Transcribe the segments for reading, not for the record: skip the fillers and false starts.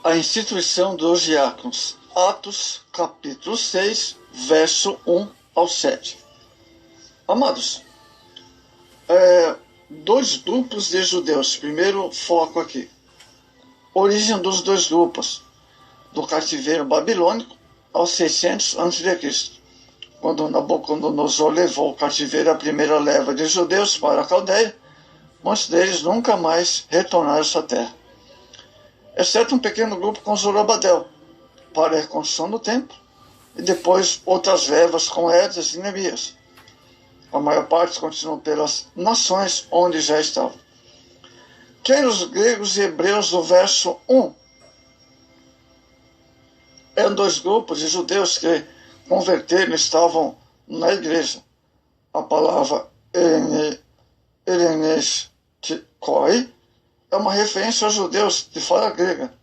A instituição dos diáconos. Atos, capítulo 6, verso 1 ao 7. Amados, dois grupos de judeus. Primeiro foco aqui. Origem dos dois grupos. Do cativeiro babilônico aos 600 a.C., quando Nabucodonosor levou o cativeiro a primeira leva de judeus para a Caldeia. Muitos deles nunca mais retornaram à sua terra, exceto um pequeno grupo com Zorobabel, para a reconstrução do templo, e depois outras levas com Esdras e Neemias. A maior parte continuou pelas nações onde já estavam. Quem os gregos e hebreus do verso 1? Eram dois grupos de judeus que converteram e estavam na igreja. A palavra Heleneskoi é uma referência aos judeus de fala grega,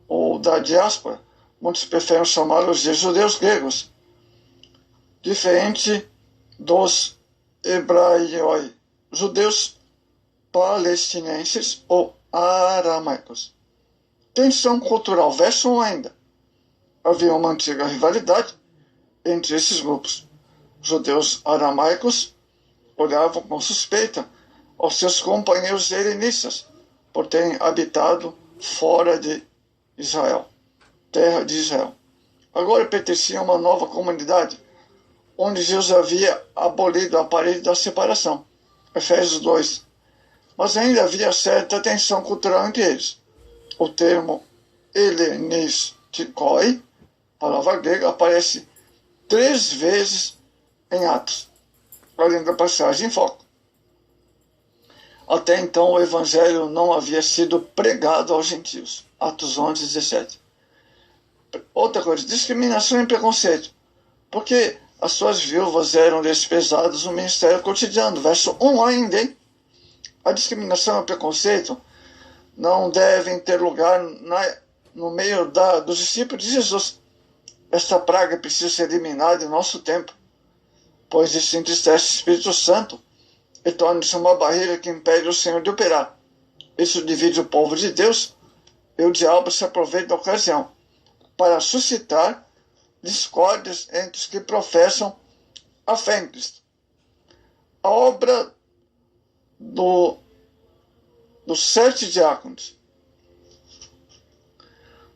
ou da diáspora. Muitos preferem chamá-los de judeus gregos, diferente dos hebraioi, judeus palestinenses ou aramaicos. Tensão cultural, verso 1 ainda. Havia uma antiga rivalidade entre esses grupos. Judeus aramaicos olhavam com suspeita aos seus companheiros helenistas por terem habitado fora de Israel, terra de Israel. Agora pertenciam a uma nova comunidade, onde Jesus havia abolido a parede da separação. Efésios 2. Mas ainda havia certa tensão cultural entre eles. O termo Helenistikoi, palavra grega, aparece 3 vezes em Atos, além da passagem em foco. Até então o evangelho não havia sido pregado aos gentios. Atos 11, 17. Outra coisa, discriminação e preconceito. Porque as suas viúvas eram desprezadas no ministério cotidiano. Verso 1 ainda, hein? A discriminação e o preconceito não devem ter lugar no meio dos discípulos de Jesus. Esta praga precisa ser eliminada em nosso tempo, pois isso entristece o Espírito Santo e torna-se uma barreira que impede o Senhor de operar. Isso divide o povo de Deus e o diabo se aproveita da ocasião para suscitar discórdias entre os que professam a fé em Cristo. A obra dos 7 diáconos.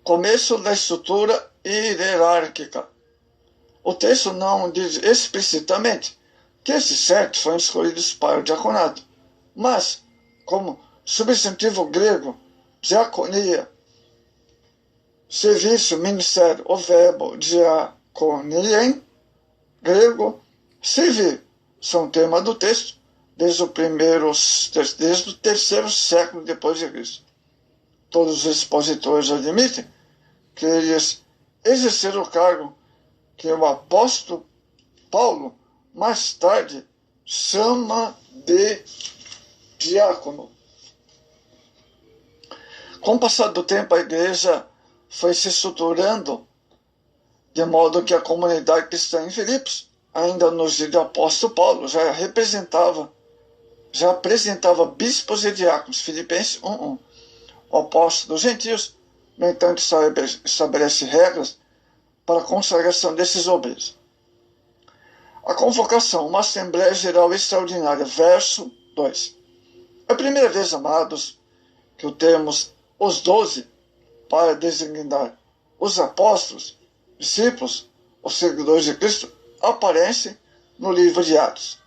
Começo da estrutura hierárquica. O texto não diz explicitamente que esses 7 foram escolhidos para o diaconato, mas, como substantivo grego, diaconia, serviço, ministério, o verbo diaconia, em grego, servir, são tema do texto desde o 3º século depois de Cristo. Todos os expositores admitem que eles exerceram o cargo que o apóstolo Paulo mais tarde chama de diácono. Com o passar do tempo, a igreja foi se estruturando de modo que a comunidade cristã em Filipos, ainda nos dias do apóstolo Paulo, já apresentava bispos e diáconos. Filipenses 1:1. O apóstolo dos gentios, no entanto, estabelece regras para a consagração desses obreiros. A convocação, uma Assembleia Geral Extraordinária, verso 2. É a primeira vez, amados, que temos os 12 para designar os apóstolos, discípulos, os seguidores de Cristo, aparecem no livro de Atos.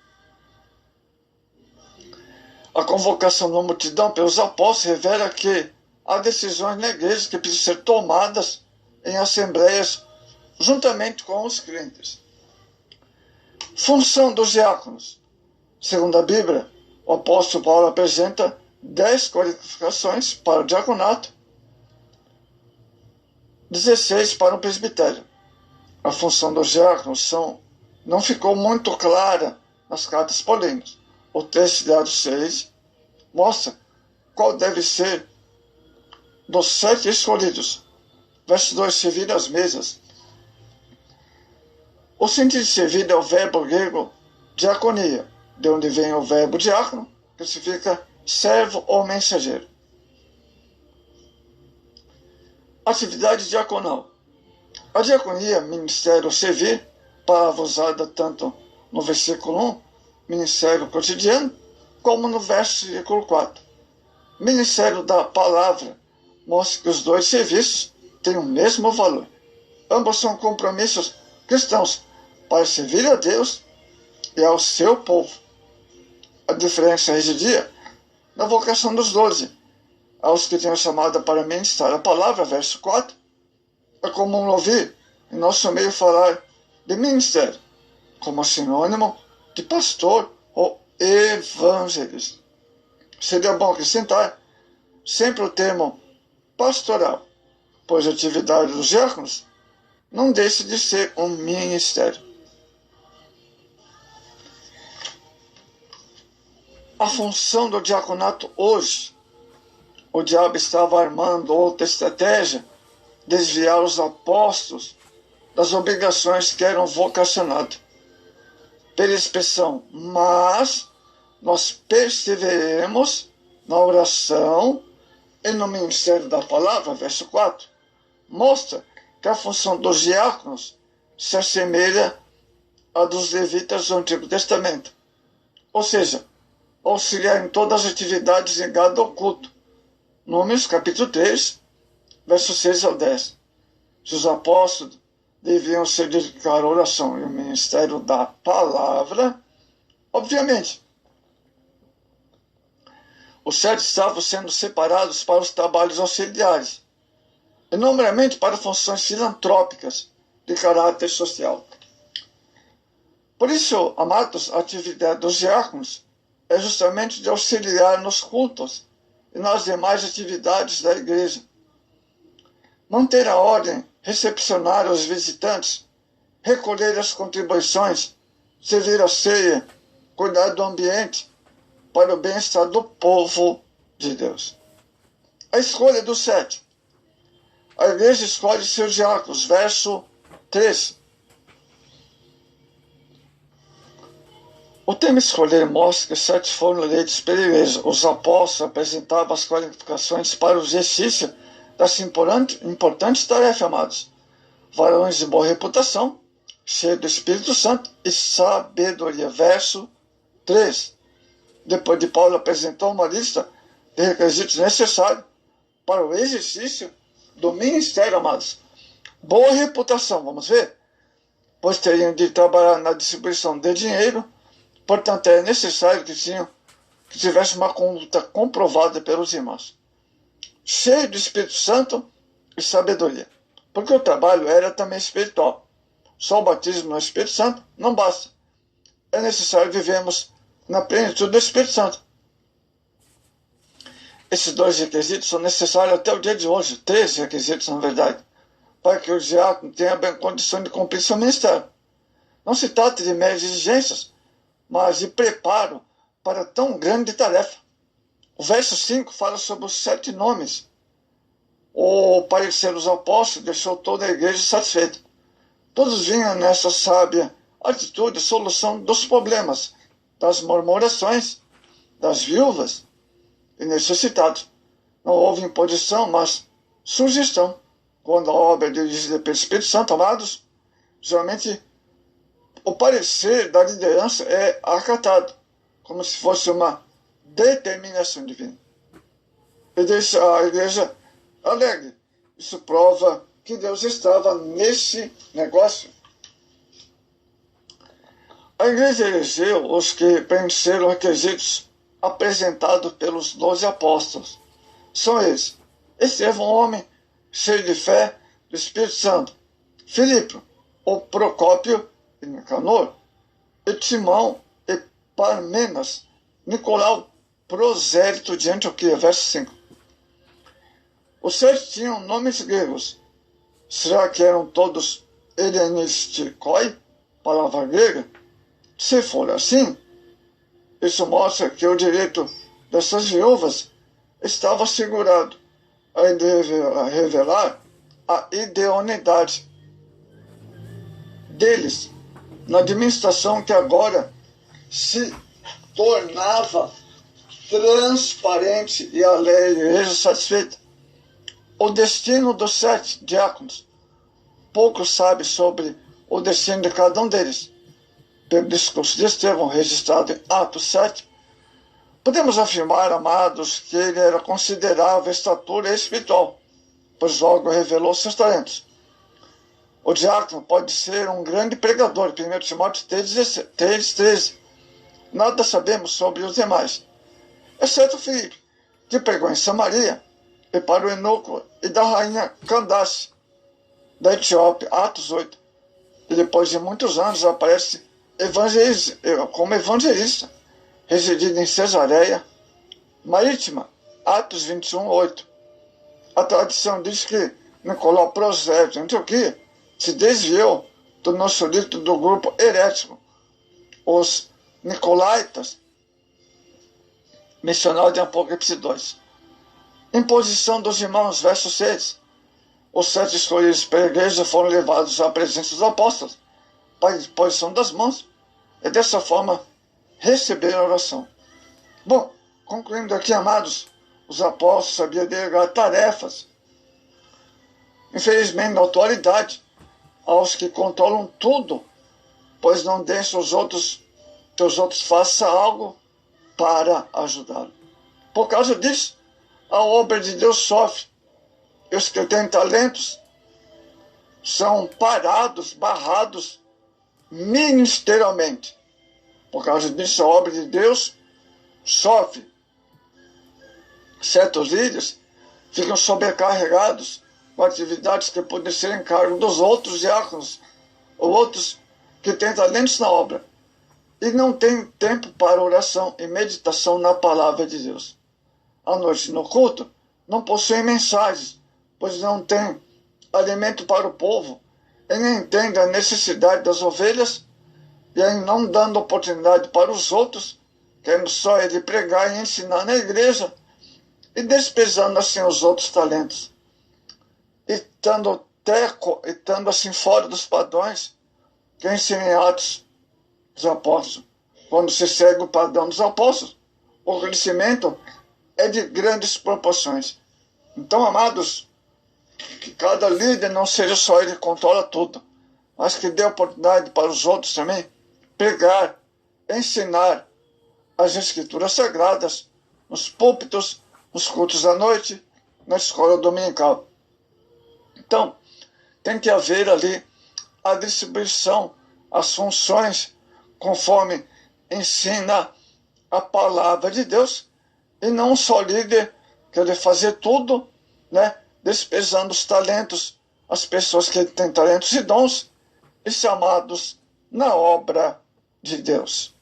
A convocação da multidão pelos apóstolos revela que há decisões na igreja que precisam ser tomadas em assembleias juntamente com os crentes. Função dos diáconos. Segundo a Bíblia, o apóstolo Paulo apresenta 10 qualificações para o diaconato, 16 para o presbitério. A função dos diáconos não ficou muito clara nas cartas polêmicas. O texto de Atos 6 mostra qual deve ser dos 7 escolhidos. Verso 2, servir as mesas. O sentido de servir é o verbo grego diaconia, de onde vem o verbo diácono, que significa servo ou mensageiro. Atividade diaconal. A diaconia, ministério servir, palavra usada tanto no versículo 1, ministério cotidiano, como no versículo 4. Ministério da palavra mostra que os dois serviços têm o mesmo valor. Ambos são compromissos cristãos para servir a Deus e ao seu povo. A diferença residia na vocação dos 12. Aos que têm a chamada para ministrar a palavra, verso 4, é comum ouvir em nosso meio falar de ministério, como sinônimo de pastor ou evangelista. Seria bom acrescentar sempre o termo pastoral, pois a atividade dos diáconos não deixa de ser um ministério. A função do diaconato hoje, o diabo estava armando outra estratégia, desviar os apóstolos das obrigações que eram vocacionados. Pela expressão, mas nós perseveremos na oração e no ministério da palavra, verso 4, mostra que a função dos diáconos se assemelha à dos levitas do Antigo Testamento, ou seja, auxiliar em todas as atividades ligadas ao culto. Números capítulo 3, versos 6 ao 10. Se os apóstolos deviam se dedicar à oração e ao ministério da palavra, obviamente, os 7 estavam sendo separados para os trabalhos auxiliares, e normalmente para funções filantrópicas de caráter social. Por isso, amados, a atividade dos diáconos é justamente de auxiliar nos cultos e nas demais atividades da igreja. Manter a ordem, recepcionar os visitantes, recolher as contribuições, servir a ceia, cuidar do ambiente para o bem-estar do povo de Deus. A escolha dos 7. A igreja escolhe seus diáconos, verso 3. O tema escolher mostra que 7 foram eleitos pela igreja. Os apóstolos apresentavam as qualificações para o exercício dessa importante tarefa, amados. Varões de boa reputação, cheios do Espírito Santo e sabedoria. Verso 3. Depois de Paulo apresentou uma lista de requisitos necessários para o exercício do ministério, amados. Boa reputação, vamos ver? Pois teriam de trabalhar na distribuição de dinheiro. Portanto, é necessário que tivesse uma conduta comprovada pelos irmãos. Cheio do Espírito Santo e sabedoria. Porque o trabalho era também espiritual. Só o batismo no Espírito Santo não basta. É necessário vivermos na plenitude do Espírito Santo. Esses 2 requisitos são necessários até o dia de hoje. 3 requisitos, na verdade. Para que o diácono tenha bem condição de cumprir seu ministério. Não se trata de meras exigências, mas de preparo para tão grande tarefa. O verso 5 fala sobre os 7 nomes. O parecer dos apóstolos deixou toda a igreja satisfeita. Todos vinham nessa sábia atitude, solução dos problemas, das murmurações, das viúvas e necessitados. Não houve imposição, mas sugestão. Quando a obra é dirigida pelo Espírito Santo, amados, geralmente o parecer da liderança é acatado, como se fosse uma determinação divina. E deixa a igreja alegre. Isso prova que Deus estava nesse negócio. A igreja elegeu os que preencheram requisitos apresentados pelos 12 apóstolos. São eles: Estevão, homem cheio de fé do Espírito Santo; Filipe, o Procópio e Nicanor, e Timão e Parmenas; Nicolau, prosélito de Antioquia. Verso 5. Os 7 tinham nomes gregos. Será que eram todos helenistikoi, palavra grega? Se for assim, isso mostra que o direito dessas viúvas estava assegurado a revelar a idoneidade deles na administração, que agora se tornava transparente e a igreja satisfeita. o destino dos 7 diáconos. Pouco sabe sobre o destino de cada um deles. Pelo discurso de Estevão, registrado em Atos 7, podemos afirmar, amados, que ele era considerável estatura espiritual, pois logo revelou seus talentos. O diácono pode ser um grande pregador, 1 Timóteo 3,13. Nada sabemos sobre os demais, exceto Filipe, que pregou em Samaria, e para o eunuco e da rainha Candace, da Etiópia, Atos 8. E depois de muitos anos aparece como evangelista, residindo em Cesareia Marítima, Atos 21, 8. A tradição diz que Nicolau Prosélio de Antioquia se desviou, tornou-se líder do grupo herético, os Nicolaitas, mencionado em Apocalipse 2. Imposição dos irmãos, verso 6. Os 7 escolhidos pela igreja foram levados à presença dos apóstolos para a imposição das mãos e dessa forma receberam a oração. Bom, concluindo aqui, amados, os apóstolos sabiam delegar tarefas, infelizmente na autoridade, aos que controlam tudo, pois não deixam que os outros façam algo para ajudá-lo. Por causa disso, a obra de Deus sofre, e os que têm talentos são parados, barrados ministerialmente. Por causa disso, a obra de Deus sofre. Certos líderes ficam sobrecarregados com atividades que podem ser encargo dos outros diáconos ou outros que têm talentos na obra e não têm tempo para oração e meditação na palavra de Deus. À noite no culto, não possuem mensagens, pois não têm alimento para o povo e nem entendem a necessidade das ovelhas, e aí não dando oportunidade para os outros, querendo só ele pregar e ensinar na igreja, e despejando assim os outros talentos, e estando assim fora dos padrões que ensinam em Atos dos Apóstolos. Quando se segue o padrão dos apóstolos, o crescimento é de grandes proporções. Então, amados, que cada líder não seja só ele que controla tudo, mas que dê oportunidade para os outros também pregar, ensinar as escrituras sagradas nos púlpitos, nos cultos da noite, na escola dominical. Então, tem que haver ali a distribuição, as funções, conforme ensina a palavra de Deus, e não só líder querer fazer tudo, né, despejando os talentos, as pessoas que têm talentos e dons, e chamados na obra de Deus.